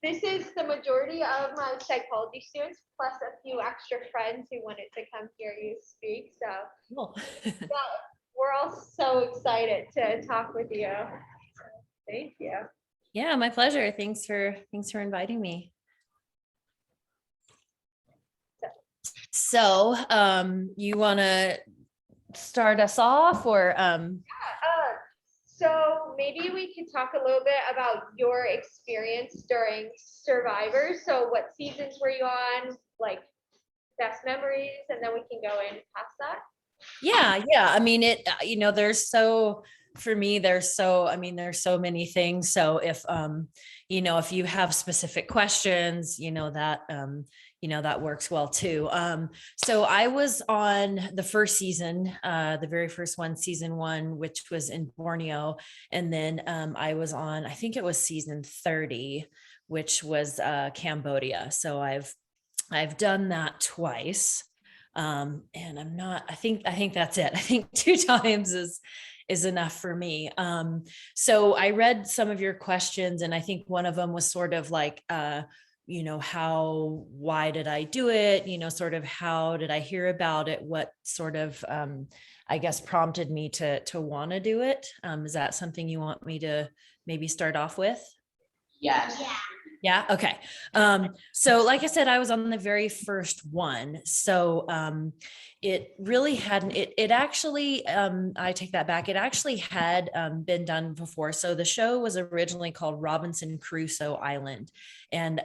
this is the majority of my psychology students, plus a few extra friends who wanted to come hear you speak. So Cool. yeah, we're all so excited to talk with you. So, thank you. Yeah, my pleasure. Thanks for inviting me. So, you want to start us off, or So maybe we could talk a little bit about your experience during Survivor. So what seasons were you on? Like best memories, and then we can go in past that. Yeah. I mean, there's for me, there's so many things. So if, if you have specific questions, that works well too. So I was on the first season, the very first one, season 1, which was in Borneo. And then I was on, I think it was season 30, which was Cambodia. So I've done that twice. And I think that's it. I think 2 times is enough for me. So I read some of your questions, and I think one of them was sort of like, why did I do it? Sort of how did I hear about it? What sort of, I guess, prompted me to want to do it? Is that something you want me to maybe start off with? Yes. Yeah. Yeah. Okay. So like I said, I was on the very first one. So it really hadn't, it actually, I take that back. It actually had been done before. So the show was originally called Robinson Crusoe Island. And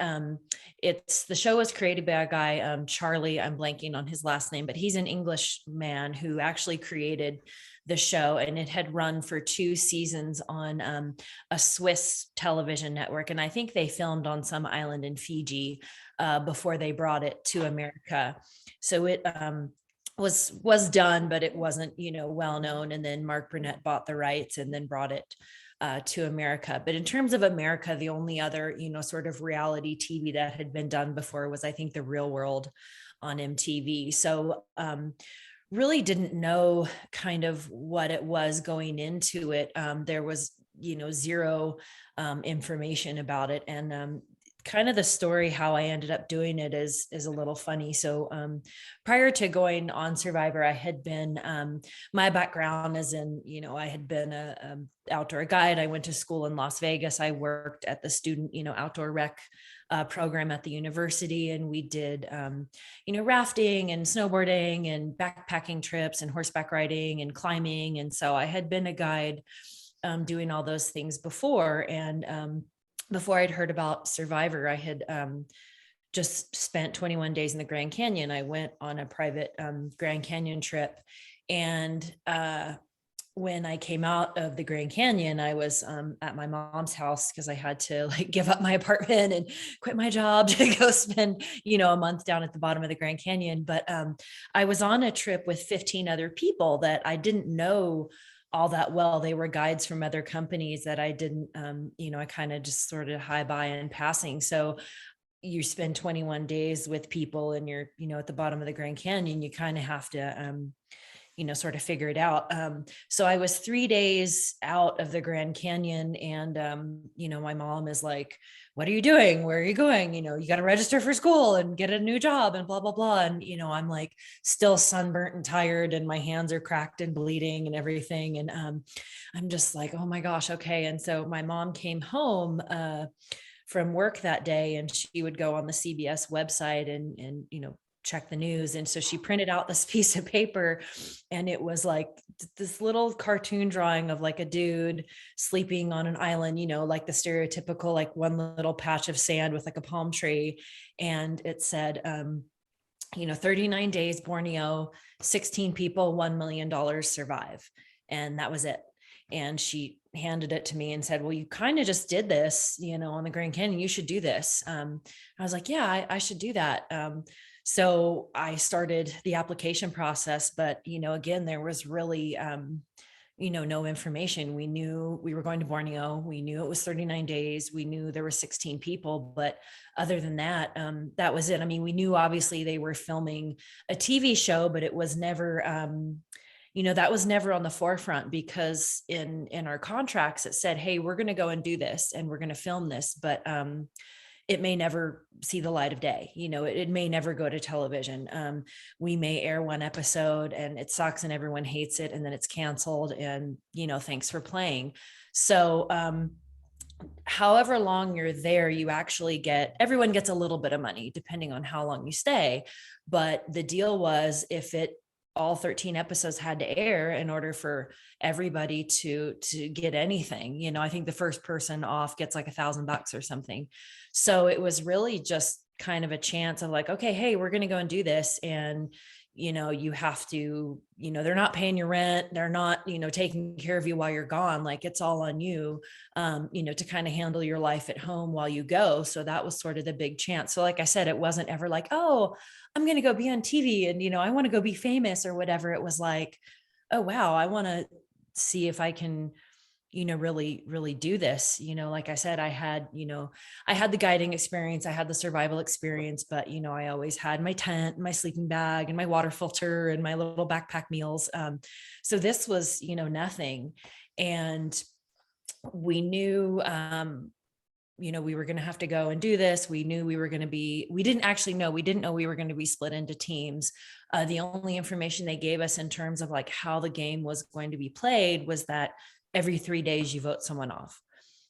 the show was created by a guy, Charlie, I'm blanking on his last name, but he's an English man who actually created the show, and it had run for 2 seasons on a Swiss television network. And I think they filmed on some island in Fiji before they brought it to America. So it was done, but it wasn't, well known. And then Mark Burnett bought the rights and then brought it to America. But in terms of America, the only other, sort of reality TV that had been done before was, I think, The Real World on MTV. So really didn't know kind of what it was going into it. There was, zero information about it. And kind of the story, how I ended up doing it is a little funny. So prior to going on Survivor, I had been, my background is in, I had been a outdoor guide. I went to school in Las Vegas. I worked at the student, outdoor rec program at the university, and we did rafting and snowboarding and backpacking trips and horseback riding and climbing. And so I had been a guide doing all those things before. And before I'd heard about Survivor, I had just spent 21 days in the Grand Canyon. I went on a private Grand Canyon trip, and when I came out of the Grand Canyon, I was at my mom's house because I had to give up my apartment and quit my job to go spend, a month down at the bottom of the Grand Canyon. But I was on a trip with 15 other people that I didn't know all that well. They were guides from other companies that I didn't, I kind of just sort of high by in passing. So you spend 21 days with people and you're, at the bottom of the Grand Canyon, you kind of have to, sort of figure it out. So I was 3 days out of the Grand Canyon, and, my mom is like, what are you doing? Where are you going? You got to register for school and get a new job and blah, blah, blah. And, I'm like still sunburnt and tired, and my hands are cracked and bleeding and everything. And I'm just like, oh my gosh. Okay. And so my mom came home from work that day, and she would go on the CBS website and check the news. And so she printed out this piece of paper, and it was like this little cartoon drawing of a dude sleeping on an island, like the stereotypical, one little patch of sand with a palm tree. And it said, 39 days, Borneo, 16 people, $1 million survive. And that was it. And she handed it to me and said, well, you kind of just did this, on the Grand Canyon, you should do this. I was like, yeah, I should do that. So I started the application process, but, again, there was really, no information. We knew we were going to Borneo. We knew it was 39 days. We knew there were 16 people, but other than that, that was it. I mean, we knew obviously they were filming a TV show, but it was never, that was never on the forefront, because in our contracts, it said, hey, we're going to go and do this and we're going to film this. But, it may never see the light of day. It may never go to television. We may air one episode and it sucks and everyone hates it, and then it's canceled, and thanks for playing. So however long you're there, you actually everyone gets a little bit of money depending on how long you stay. But the deal was, if all 13 episodes had to air in order for everybody to get anything, I think the first person off gets like $1,000 or something. So it was really just kind of a chance of like, okay, hey, we're going to go and do this. And you have to, they're not paying your rent. They're not, taking care of you while you're gone. Like, it's all on you, to kind of handle your life at home while you go. So that was sort of the big chance. So like I said, it wasn't ever like, oh, I'm going to go be on TV and, I want to go be famous or whatever. It was like, oh, wow, I want to see if I can, really do this. Like I said, I had the guiding experience, I had the survival experience, but, I always had my tent, my sleeping bag, and my water filter and my little backpack meals. So this was, nothing. And we knew, we were going to have to go and do this. We knew we didn't know we were going to be split into teams. The only information they gave us in terms of like how the game was going to be played was that every 3 days you vote someone off.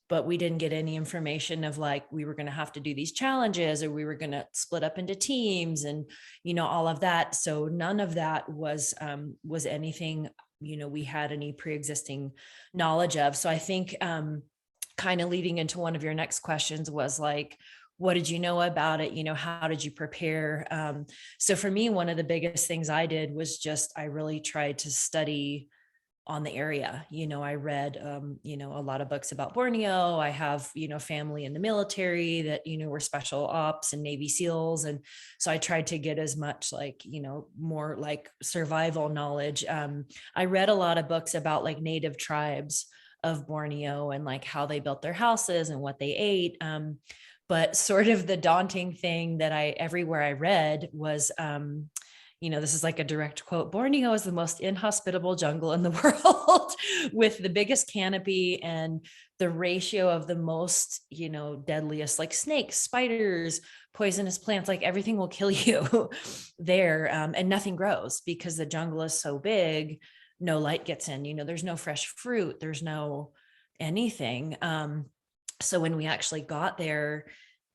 But we didn't get any information of like, we were going to have to do these challenges, or we were going to split up into teams and, all of that. So none of that was anything, we had any pre-existing knowledge of. So I think, kind of leading into one of your next questions was like, what did you know about it? How did you prepare? So for me, one of the biggest things I did was I really tried to study on the area. I read, a lot of books about Borneo. I have, family in the military that, were special ops and Navy SEALs. And so I tried to get as much like, more like survival knowledge. I read a lot of books about like native tribes of Borneo and like how they built their houses and what they ate. But sort of the daunting thing that everywhere I read was, this is like a direct quote: Borneo is the most inhospitable jungle in the world with the biggest canopy and the ratio of the most, deadliest, like snakes, spiders, poisonous plants, like everything will kill you there. And nothing grows because the jungle is so big. No light gets in, there's no fresh fruit, there's no anything. So when we actually got there,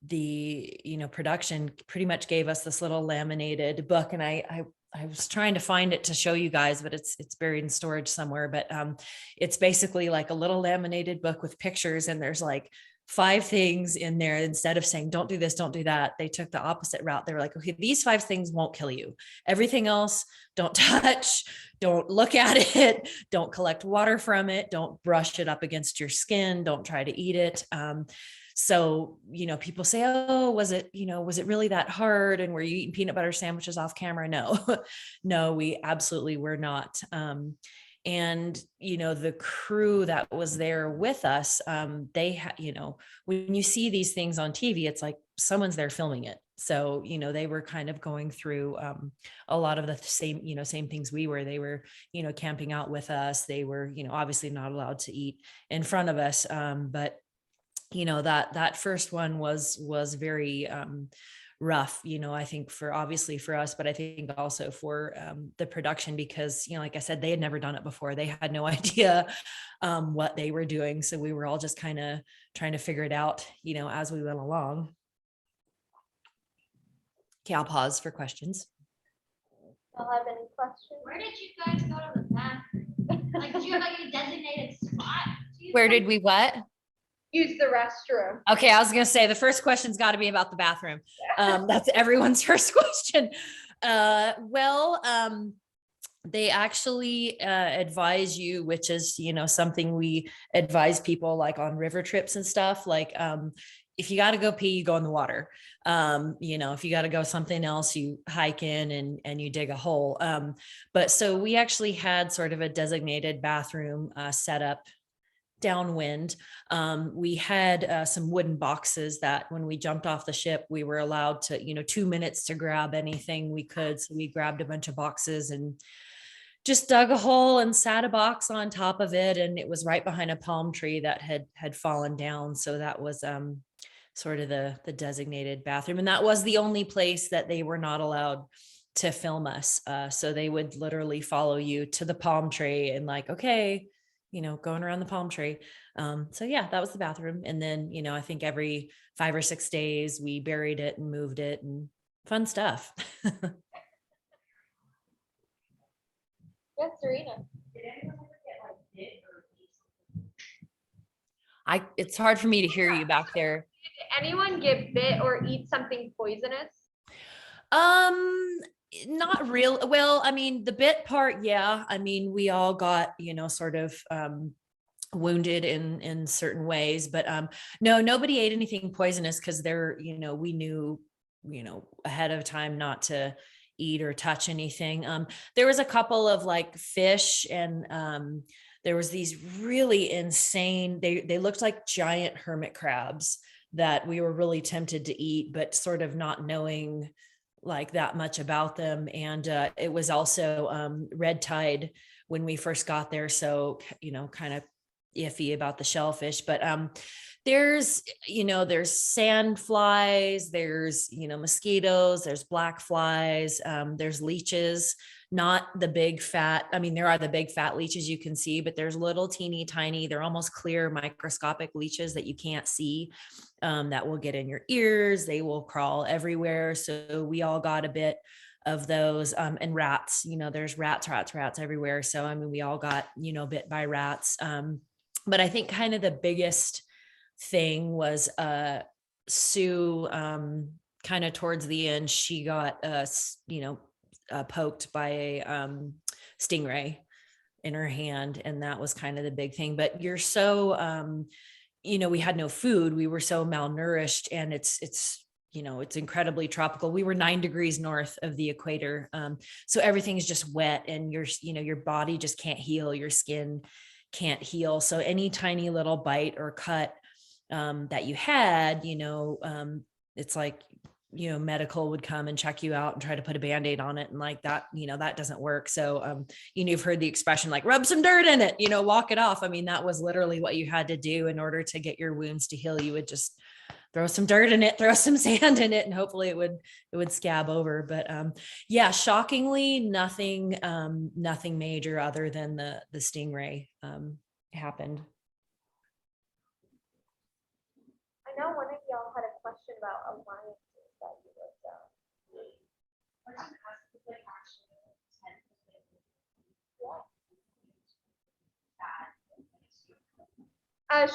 the production pretty much gave us this little laminated book, and I was trying to find it to show you guys, but it's buried in storage somewhere. But it's basically like a little laminated book with pictures, and there's like 5 things in there. Instead of saying don't do this, don't do that, they took the opposite route. They were like, okay, these 5 things won't kill you. Everything else, don't touch, don't look at it, don't collect water from it, don't brush it up against your skin, don't try to eat it. So, people say, oh, was it really that hard? And were you eating peanut butter sandwiches off camera? No, no, we absolutely were not. And, the crew that was there with us, they when you see these things on TV, it's like someone's there filming it. So, they were kind of going through a lot of the same things we were. They were, camping out with us. They were, obviously not allowed to eat in front of us. But that first one was very rough, I think obviously for us, but I think also for the production, because, like I said, they had never done it before. They had no idea what they were doing. So we were all just kind of trying to figure it out, as we went along. Okay, I'll pause for questions. I'll have any questions. Where did you guys go to the bathroom? Like, did you have like a designated spot? Where did we what? Use the restroom. Okay, I was gonna say the first question's got to be about the bathroom. That's everyone's first question. They actually advise you, which is something we advise people like on river trips and stuff. Like if you got to go pee, you go in the water. If you got to go something else, you hike in and you dig a hole. But so we actually had sort of a designated bathroom set up downwind. We had some wooden boxes that when we jumped off the ship, we were allowed to, 2 minutes to grab anything we could. So we grabbed a bunch of boxes and just dug a hole and sat a box on top of it. And it was right behind a palm tree that had fallen down. So that sort of the designated bathroom. And that was the only place that they were not allowed to film us. So they would literally follow you to the palm tree and like, okay, going around the palm tree. So yeah, that was the bathroom. And then, I think every 5 or 6 days we buried it and moved it and fun stuff. Yes, Serena. It's hard for me to hear you back there. Did anyone get bit or eat something poisonous? Not real. Well, I mean, the bit part, yeah. I mean, we all got, sort of wounded in certain ways, but no, nobody ate anything poisonous because we knew, ahead of time not to eat or touch anything. There was a couple of like fish and there was these really insane, they looked like giant hermit crabs that we were really tempted to eat, but sort of not knowing like that much about them. And it was also red tide when we first got there. So, kind of iffy about the shellfish, but there's sand flies, there's, mosquitoes, there's black flies, there's leeches, not the big fat. I mean, there are the big fat leeches you can see, but there's little teeny tiny, they're almost clear microscopic leeches that you can't see, that will get in your ears. They will crawl everywhere. So we all got a bit of those, and rats, there's rats everywhere. So, I mean, we all got, bit by rats. But I think kind of the biggest thing was Sue, kind of towards the end, she got poked by a stingray in her hand, and that was kind of the big thing. But you're so we had no food, we were so malnourished, and it's incredibly tropical. We were 9 degrees north of the equator, so everything's just wet, and your body just can't heal, your skin can't heal. So any tiny little bite or cut that you had, it's like, medical would come and check you out and try to put a Band-Aid on it. And like that, that doesn't work. So, you've heard the expression like rub some dirt in it, walk it off. I mean, that was literally what you had to do in order to get your wounds to heal. You would just throw some dirt in it, throw some sand in it, and hopefully it would scab over. But yeah, shockingly, nothing major other than the stingray happened. I know one of y'all had a question about alliances that you wrote down.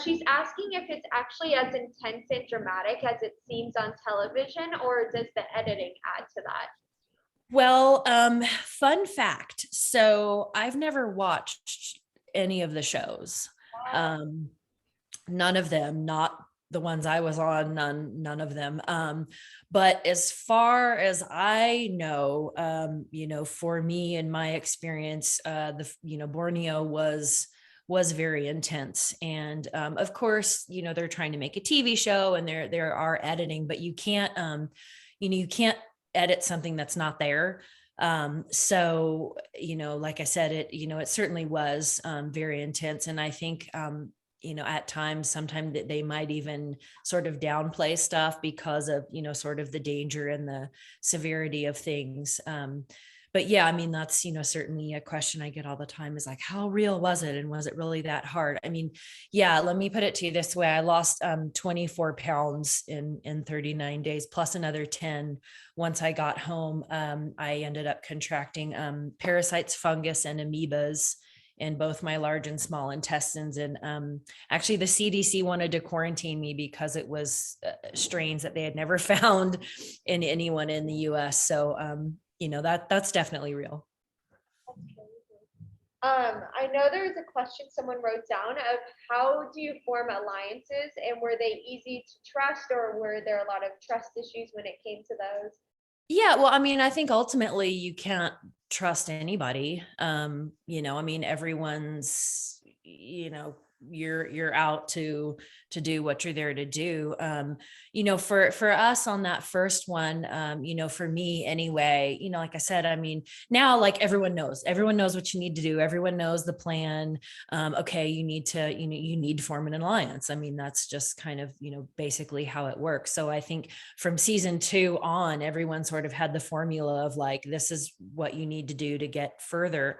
She's asking if it's actually as intense and dramatic as it seems on television, or does the editing add to that? Well, fun fact. So I've never watched any of the shows. None of them, not the ones I was on, none of them. But as far as I know, for me and my experience, Borneo was very intense. And of course, they're trying to make a TV show and there are editing, but you can't, you can't edit something that's not there. So, like I said, it certainly was very intense. And I think, at times, sometimes they might even sort of downplay stuff because of, sort of the danger and the severity of things. But yeah, I mean, that's, certainly a question I get all the time is like, how real was it? And was it really that hard? I mean, yeah, let me put it to you this way. I lost 24 pounds in 39 days, plus another 10 once I got home. I ended up contracting parasites, fungus, and amoebas in both my large and small intestines. And actually the CDC wanted to quarantine me because it was strains that they had never found in anyone in the US. So, that's definitely real. I know there was a question someone wrote down of how do you form alliances, and were they easy to trust, or were there a lot of trust issues when it came to those? Yeah, well, I mean, I think ultimately you can't trust anybody. I mean, everyone's, you're out to do what you're there to do. You know, for us on that first one, you know, for me anyway, you know, like I said, I mean, now like everyone knows what you need to do. Everyone knows the plan. Okay, you need to form an alliance. I mean, that's just kind of, you know, basically how it works. So I think from season 2 on, everyone sort of had the formula of like, this is what you need to do to get further.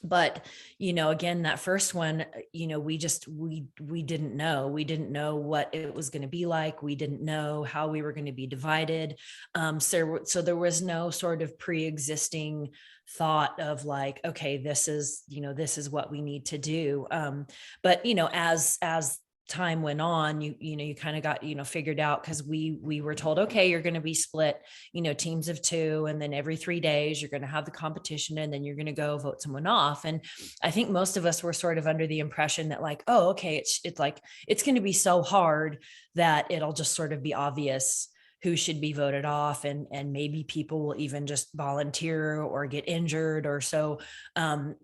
But, you know, again, that first one, you know, we didn't know what it was going to be like. We didn't know how we were going to be divided. So there was no sort of pre-existing thought of like, okay, this is what we need to do. But, you know, as time went on, you kind of got, figured out, because we were told, okay, you're going to be split, teams of 2, and then every 3 days you're going to have the competition, and then you're going to go vote someone off. And I think most of us were sort of under the impression that like, oh, okay, it's like, it's going to be so hard that it'll just sort of be obvious who should be voted off, and maybe people will even just volunteer or get injured or so.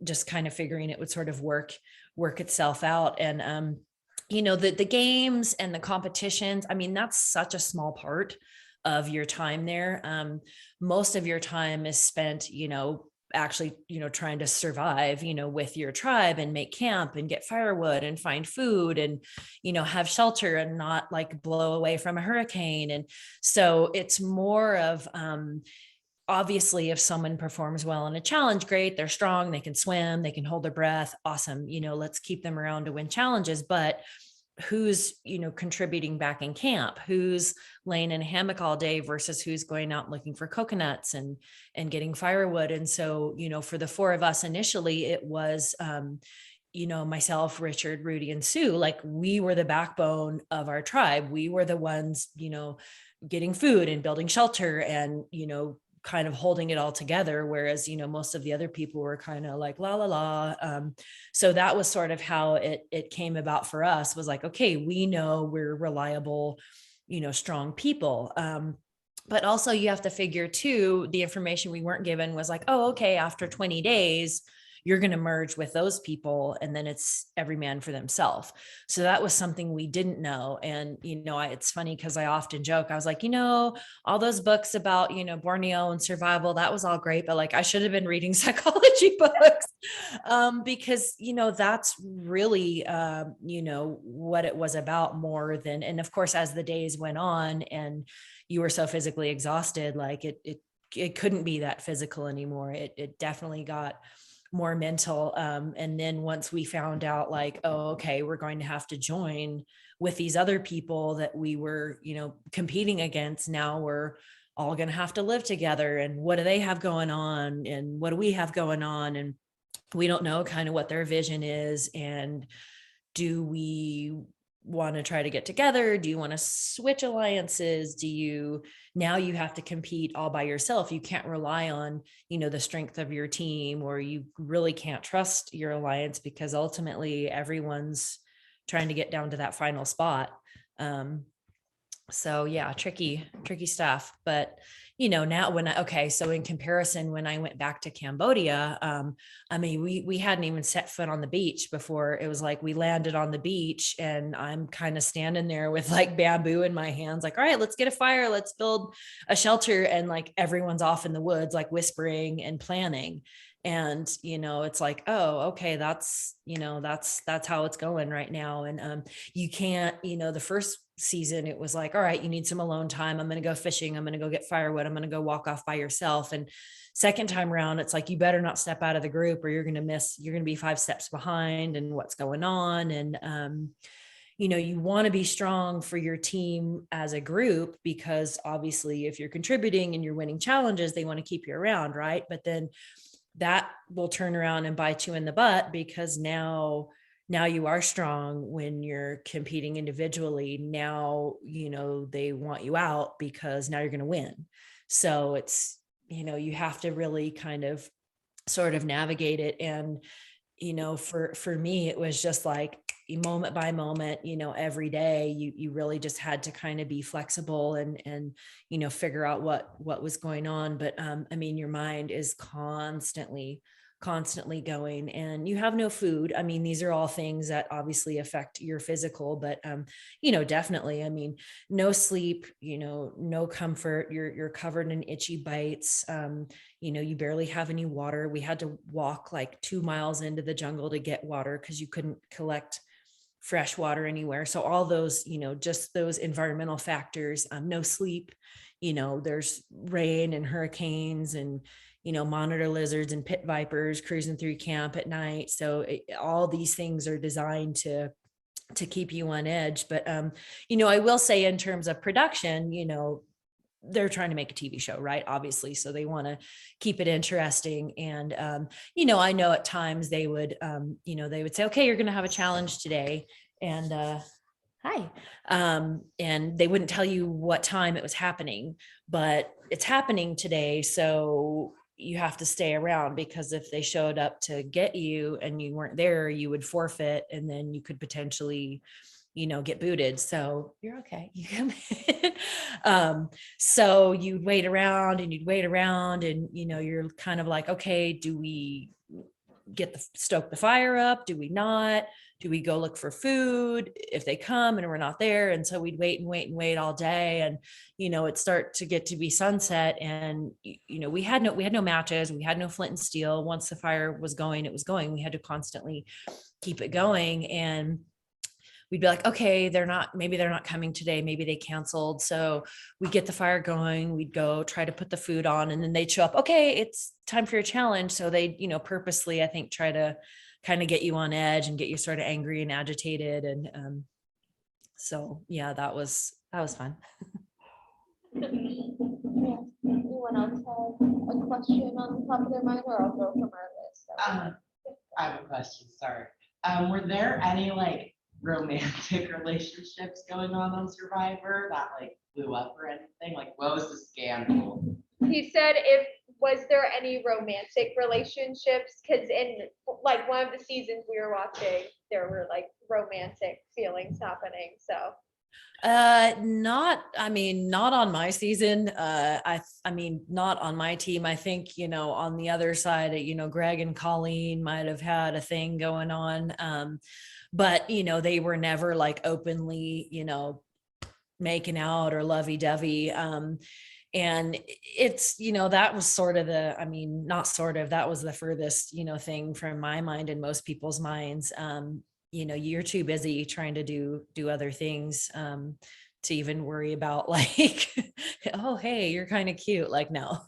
Just kind of figuring it would sort of work itself out. And the games and the competitions, I mean, that's such a small part of your time there. Most of your time is spent, actually, trying to survive, with your tribe and make camp and get firewood and find food and, have shelter and not like blow away from a hurricane. And so it's more of, obviously, if someone performs well in a challenge, great, they're strong, they can swim, they can hold their breath, awesome, let's keep them around to win challenges. But who's, contributing back in camp, who's laying in a hammock all day versus who's going out looking for coconuts and getting firewood. And so, for the 4 of us initially, it was, myself, Richard, Rudy, and Sue, like we were the backbone of our tribe. We were the ones, getting food and building shelter and, kind of holding it all together. Whereas, most of the other people were kind of like, la, la, la. So that was sort of how it came about for us, was like, okay, we know we're reliable, strong people. But also you have to figure too, the information we weren't given was like, oh, okay, after 20 days, you're going to merge with those people, and then it's every man for themselves. So that was something we didn't know. And, it's funny because I often joke, I was like, all those books about, Borneo and survival, that was all great, but like, I should have been reading psychology books, because, that's really, what it was about more than, and of course, as the days went on and you were so physically exhausted, like it couldn't be that physical anymore. It definitely got more mental. And then once we found out like, oh, okay, we're going to have to join with these other people that we were, competing against. Now we're all going to have to live together. And what do they have going on? And what do we have going on? And we don't know kind of what their vision is. And do we want to try to get together? Do you want to switch alliances? Now you have to compete all by yourself. You can't rely on, the strength of your team, or you really can't trust your alliance, because ultimately everyone's trying to get down to that final spot. So yeah, tricky stuff. But, now so in comparison, when I went back to Cambodia, I mean, we hadn't even set foot on the beach before it was like, we landed on the beach and I'm kind of standing there with like bamboo in my hands, like, all right, let's get a fire, let's build a shelter. And like, everyone's off in the woods, like whispering and planning. And, it's like, oh, okay, that's how it's going right now. And you can't, the first season, it was like, all right, you need some alone time. I'm going to go fishing. I'm going to go get firewood. I'm going to go walk off by yourself. And second time around, it's like, you better not step out of the group or you're going to be 5 steps behind and what's going on. And, you want to be strong for your team as a group, because obviously if you're contributing and you're winning challenges, they want to keep you around. Right. But then that will turn around and bite you in the butt, because now you are strong when you're competing individually. Now, they want you out because now you're going to win. So it's, you have to really kind of sort of navigate it. And, for me, it was just like moment by moment, every day you really just had to kind of be flexible and, figure out what was going on. But, I mean, your mind is constantly constantly going, and you have no food. I mean, these are all things that obviously affect your physical, but definitely, I mean, no sleep, no comfort. You're covered in itchy bites. You barely have any water. We had to walk like 2 miles into the jungle to get water because you couldn't collect fresh water anywhere. So all those, just those environmental factors, no sleep, there's rain and hurricanes and, monitor lizards and pit vipers cruising through camp at night. So all these things are designed to keep you on edge. But, I will say in terms of production, they're trying to make a TV show, right? Obviously. So they want to keep it interesting. And, I know at times they would say, okay, you're going to have a challenge today. And, hi. And they wouldn't tell you what time it was happening, but it's happening today. So you have to stay around, because if they showed up to get you and you weren't there, you would forfeit, and then you could potentially get booted. So you're okay. You come in. So you'd wait around and you're kind of like, okay, do we stoke the fire up? Do we not? Do we go look for food if they come and we're not there? And so we'd wait and wait and wait all day. And, it'd start to get to be sunset, and, we had no matches. We had no flint and steel. Once the fire was going, it was going. We had to constantly keep it going. And we'd be like, okay, maybe they're not coming today. Maybe they canceled. So we get the fire going, we'd go try to put the food on, and then they'd show up. Okay, it's time for your challenge. So they, purposely, I think, try to kind of get you on edge and get you sort of angry and agitated. And so, yeah, that was fun. Anyone else have a question on the top of their mind, or I'll go from our list? I have a question, sorry. Were there any like romantic relationships going on Survivor that like blew up or anything? Like, what was the scandal? He said, was there any romantic relationships? Because in like one of the seasons we were watching, there were like romantic feelings happening. So not on my season. I mean, not on my team. I think, on the other side, Greg and Colleen might have had a thing going on. But, they were never like openly, making out or lovey-dovey. And it's, that was sort of that was the furthest, thing from my mind and most people's minds. You're too busy trying to do other things to even worry about like, oh, hey, you're kind of cute. Like, no.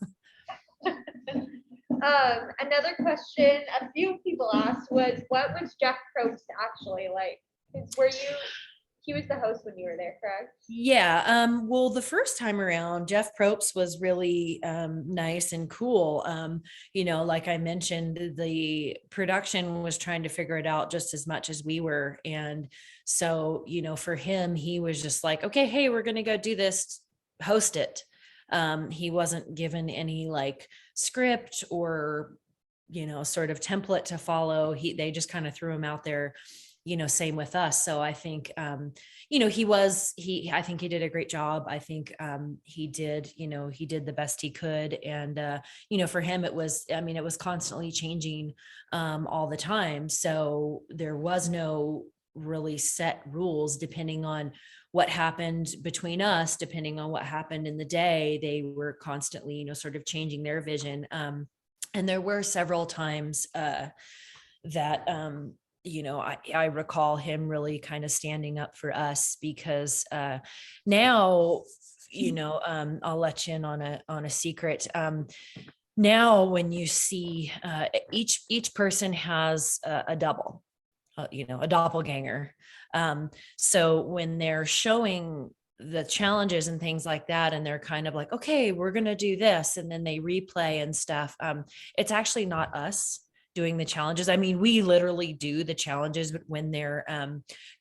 another question a few people asked was, what was Jeff Probst actually like? He was the host when you were there, correct? Yeah. Well, the first time around, Jeff Probst was really nice and cool. Like I mentioned, the production was trying to figure it out just as much as we were. And so, for him, he was just like, okay, hey, we're going to go do this, host it. He wasn't given any like script or, sort of template to follow. They just kind of threw him out there. Same with us. So I think, I think he did a great job. I think he did the best he could. And, for him, it was constantly changing all the time. So there was no really set rules depending on what happened between us, depending on what happened in the day. They were constantly, sort of changing their vision. And there were several times that, I recall him really kind of standing up for us, because now, I'll let you in on a secret. Now, when you see each person has a double, a doppelganger. So when they're showing the challenges and things like that, and they're kind of like, okay, we're going to do this, and then they replay and stuff. It's actually not us doing the challenges. I mean, we literally do the challenges, but when they're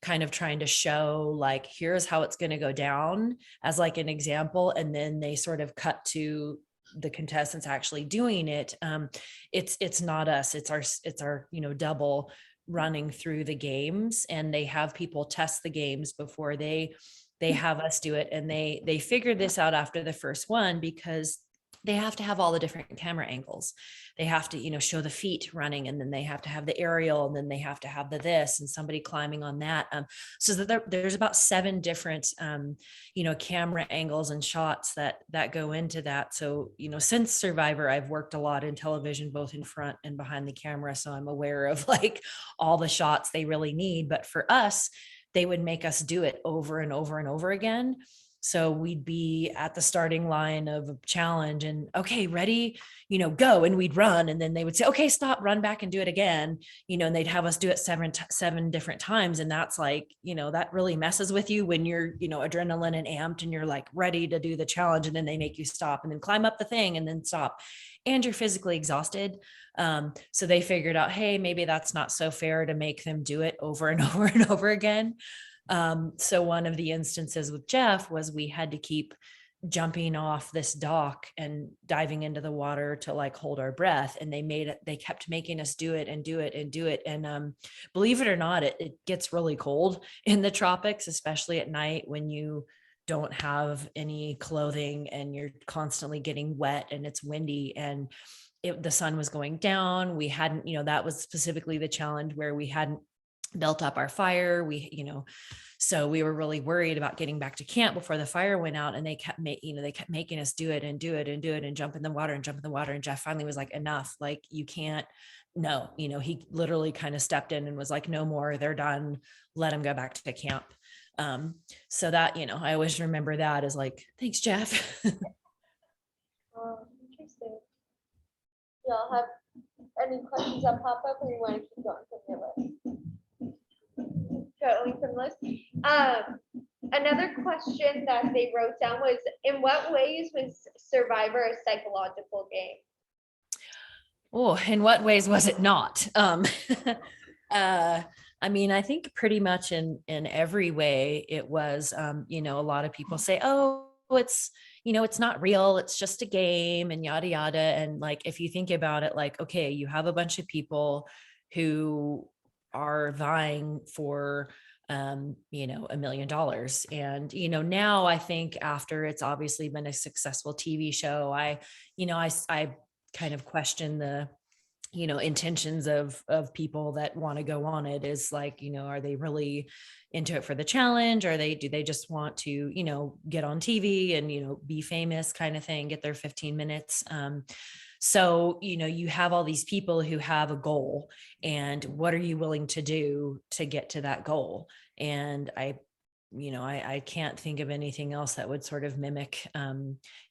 kind of trying to show like, here's how it's going to go down as like an example, and then they sort of cut to the contestants actually doing it. It's not us. It's our double running through the games, and they have people test the games before they have us do it. And they figured this out after the first one, because they have to have all the different camera angles. They have to, show the feet running, and then they have to have the aerial, and then they have to have the this and somebody climbing on that. So that there's about 7 different, camera angles and shots that go into that. So, since Survivor, I've worked a lot in television, both in front and behind the camera. So I'm aware of like all the shots they really need. But for us, they would make us do it over and over and over again. So we'd be at the starting line of a challenge and, okay, ready, go. And we'd run. And then they would say, okay, stop, run back and do it again. And they'd have us do it 7 different times. And that's like, that really messes with you when you're, adrenaline and amped and you're like ready to do the challenge. And then they make you stop and then climb up the thing and then stop. And you're physically exhausted. So they figured out, hey, maybe that's not so fair to make them do it over and over and over again. So one of the instances with Jeff was we had to keep jumping off this dock and diving into the water to like hold our breath. And they kept making us do it and do it and do it. And believe it or not, it gets really cold in the tropics, especially at night when you don't have any clothing and you're constantly getting wet and it's windy and the sun was going down. We hadn't, that was specifically the challenge where we hadn't built up our fire. So we were really worried about getting back to camp before the fire went out, and they kept making us do it and do it and do it and jump in the water and jump in the water. And Jeff finally was like, enough, like you can't, no, he literally kind of stepped in and was like, no more, they're done. Let them go back to camp. So that, I always remember that as like, thanks, Jeff. Interesting. Y'all have any questions that pop up, or you want to keep going from your list? Going from the list. Another question that they wrote down was, in what ways was Survivor a psychological game? Oh, in what ways was it not? I mean, I think pretty much in every way it was, a lot of people say, oh, it's, it's not real, it's just a game and yada, yada. And like, if you think about it, like, okay, you have a bunch of people who are vying for, $1 million. And, now I think after it's obviously been a successful TV show, I kind of question the, intentions of people that want to go on it. Is like, are they really into it for the challenge? Or do they just want to, get on TV and, be famous kind of thing, get their 15 minutes. So, you have all these people who have a goal, and what are you willing to do to get to that goal? And I can't think of anything else that would sort of mimic,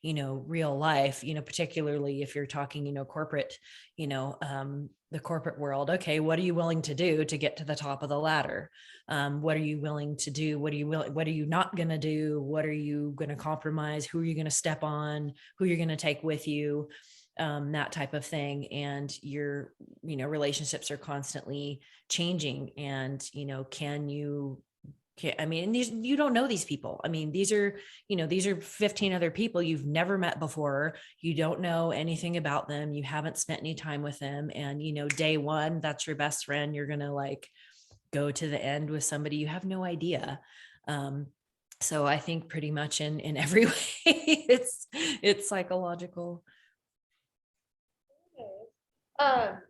real life, particularly if you're talking, corporate, the corporate world. Okay, what are you willing to do to get to the top of the ladder? What are you willing to do? What are you not going to do? What are you going to compromise? Who are you going to step on? Who you're going to take with you? That type of thing. And your, relationships are constantly changing. And, you don't know these people. I mean, these are 15 other people you've never met before. You don't know anything about them. You haven't spent any time with them. And, day one, that's your best friend. You're going to like go to the end with somebody you have no idea. So I think pretty much in every way, it's psychological. Another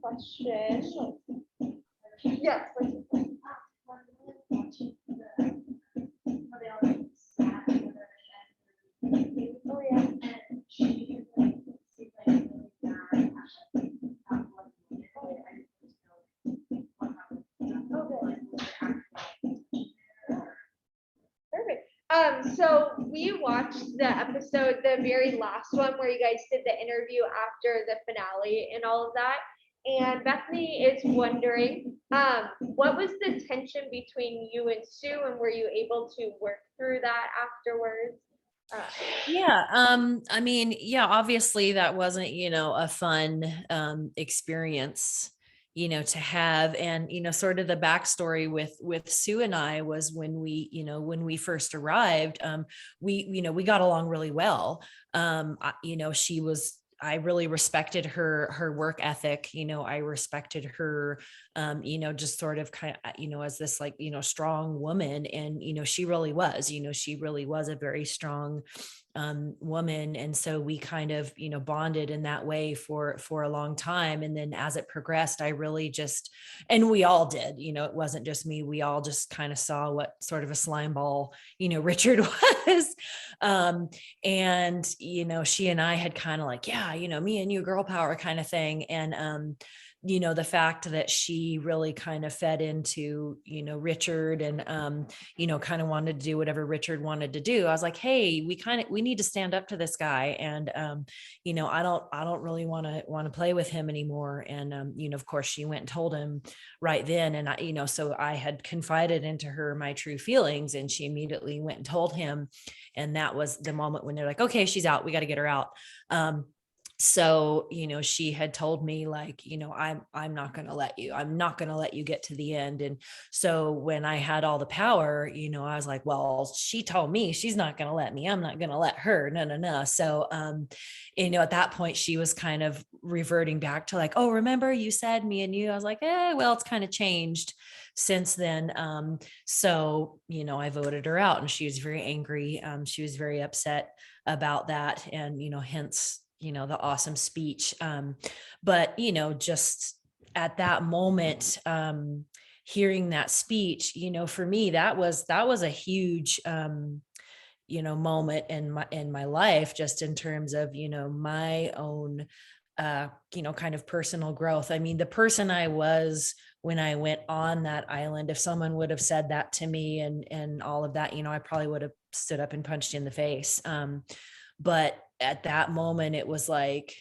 question. Yes. Oh yeah. Perfect. So we watched the episode, the very last one where you guys did the interview after the finale and all of that. And Bethany is wondering, what was the tension between you and Sue, and were you able to work through that afterwards? Obviously that wasn't, a fun experience, to have. And, sort of the backstory with Sue and I was when we first arrived, we got along really well. I really respected her work ethic. I respected her, just sort of kind of, as this like, strong woman. And, she really was a very strong, woman. And so we kind of, bonded in that way for a long time. And then as it progressed, I really just, and we all did, it wasn't just me, we all just kind of saw what sort of a slime ball, Richard was. And, she and I had kind of like, yeah, me and you, girl power kind of thing. And, the fact that she really kind of fed into, Richard and, kind of wanted to do whatever Richard wanted to do. I was like, hey, we need to stand up to this guy. And, I don't really want to play with him anymore. And, of course she went and told him right then. And I, so I had confided into her my true feelings, and she immediately went and told him. And that was the moment when they're like, okay, she's out. We got to get her out. So, she had told me like, I'm not going to let you get to the end. And so when I had all the power, I was like, well, she told me she's not going to let me, I'm not going to let her. No. So, at that point she was kind of reverting back to like, oh, remember you said me and you, I was like, well, it's kind of changed since then. So, I voted her out, and she was very angry. She was very upset about that. And, hence, the awesome speech. But, just at that moment, hearing that speech, for me, that was a huge, moment in my life, just in terms of, my own, kind of personal growth. I mean, the person I was when I went on that island, if someone would have said that to me and all of that, I probably would have stood up and punched you in the face. But at that moment, it was like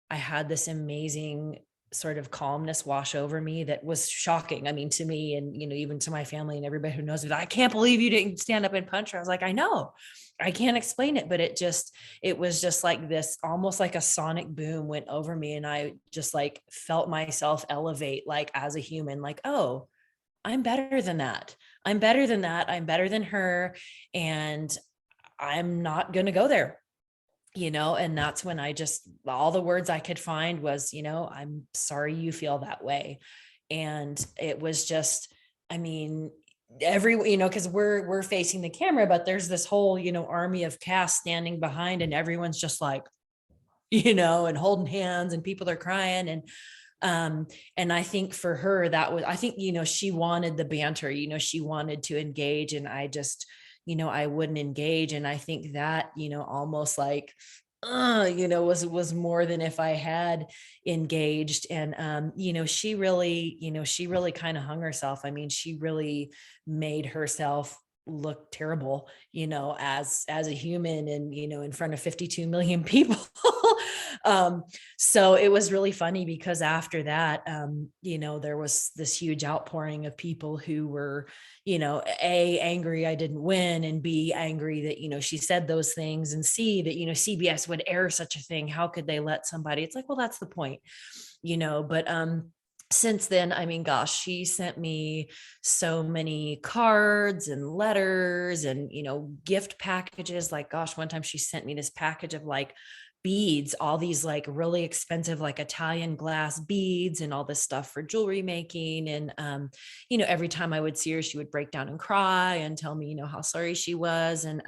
I had this amazing sort of calmness wash over me that was shocking. I mean, to me, and, even to my family and everybody who knows me, I can't believe you didn't stand up and punch her. I was like, I know, I can't explain it, but it was just like this, almost like a sonic boom went over me. And I just like felt myself elevate, like as a human, like, oh, I'm better than that. I'm better than that. I'm better than her. And I'm not going to go there. And that's when all the words I could find was, I'm sorry you feel that way. And it was just, I mean, cause we're facing the camera, but there's this whole, army of cast standing behind, and everyone's just like, and holding hands, and people are crying. And I think for her, I think, she wanted the banter, she wanted to engage, and I just, I wouldn't engage. And I think that, almost like, was more than if I had engaged. And, she really kind of hung herself. I mean, she really made herself look terrible, as a human, and, in front of 52 million people. So it was really funny, because after that, there was this huge outpouring of people who were, A, angry I didn't win, and B, angry that, she said those things, and C, that, CBS would air such a thing. How could they let somebody? It's like, well, that's the point, but, since then, I mean, gosh, she sent me so many cards and letters and, gift packages. Like, gosh, one time she sent me this package of like beads, all these like really expensive, like Italian glass beads, and all this stuff for jewelry making. And, every time I would see her, she would break down and cry and tell me, how sorry she was. And,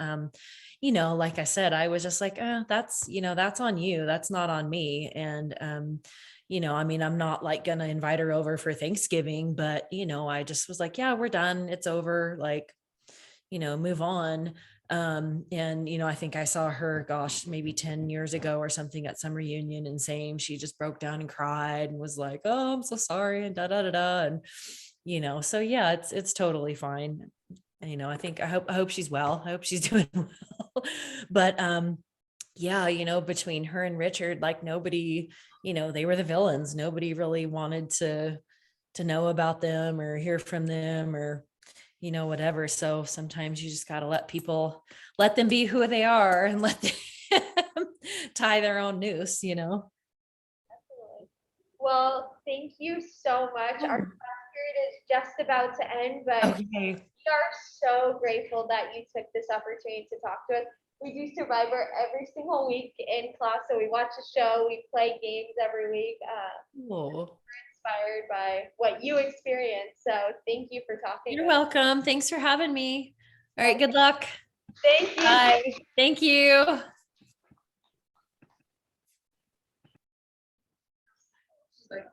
like I said, I was just like, that's on you. That's not on me. And, I mean, I'm not like gonna invite her over for Thanksgiving, but, I just was like, yeah, we're done. It's over. Like, move on. And, I think I saw her, gosh, maybe 10 years ago or something at some reunion, and same, she just broke down and cried and was like, oh, I'm so sorry. And And, so yeah, it's totally fine. I think, I hope she's well. I hope she's doing well. But, yeah, between her and Richard, like nobody, they were the villains. Nobody really wanted to know about them or hear from them, or, whatever. So sometimes you just got to let them be who they are, and let them tie their own noose. Absolutely. Well, thank you so much. Our class period is just about to end, but Okay. we are so grateful that you took this opportunity to talk to us. We do Survivor every single week in class, so we watch the show, we play games every week. Cool. We're inspired by what you experience, so thank you for talking. You're welcome. Thanks for having me. All right. Good luck. Thank you. Bye. Thank you. Like,